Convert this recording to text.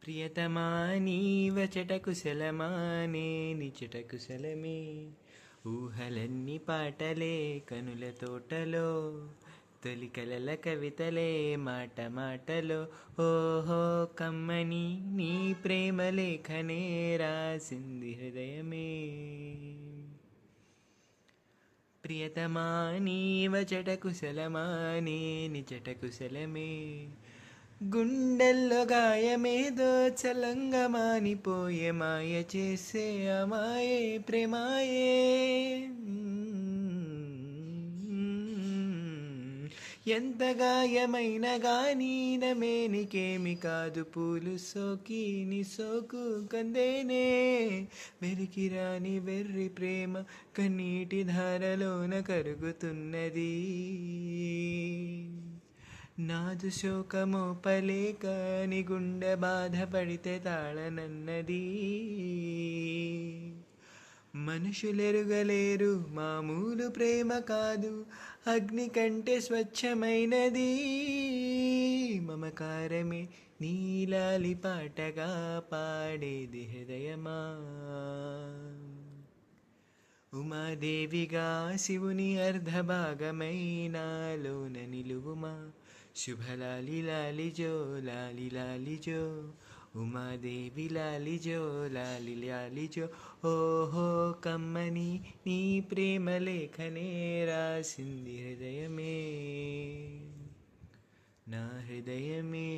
ప్రియతమా నీవచట కుశలమా నిచట కుశలమే ఊహలన్నీ పాటలే కనుల తోటలో తొలి కలల కవితలే మాట మాటలో ఓహో కమ్మని నీ ప్రేమ లేఖనే రాసింది హృదయమే. ప్రియతమా నీవచట కుశలమా నిచట కుశలమే గుండెల్లో గాయమేదో చలంగా మానిపోయే మాయ చేసే అమాయే ప్రేమాయే. ఎంత గాయమైన గానీ నమేనికేమి కాదు పూలు సోకి నీ సోకు కందేనే వెరికిరాని వెర్రి ప్రేమ కన్నీటి ధారలోన కరుగుతున్నది. నాదు శోకమో పలేక నీ గుండె బాధపడితే తాళనన్నది. మనుషులెరుగలేరు మామూలు ప్రేమ కాదు అగ్ని కంటే స్వచ్ఛమైనది. మమకారమే నీలాలి పాటగా పాడేది హృదయమా. ఉమాదేవిగా శివుని అర్ధభాగమైనాలోన నిలువుమా శుభలాలి లాలిజో లాలి లాలిజో ఉమాదేవి లాలిజో లాలి లాలిజో ఓహో కమ్మని నీ ప్రేమ లేఖనే రాసింది హృదయమే నా హృదయమే.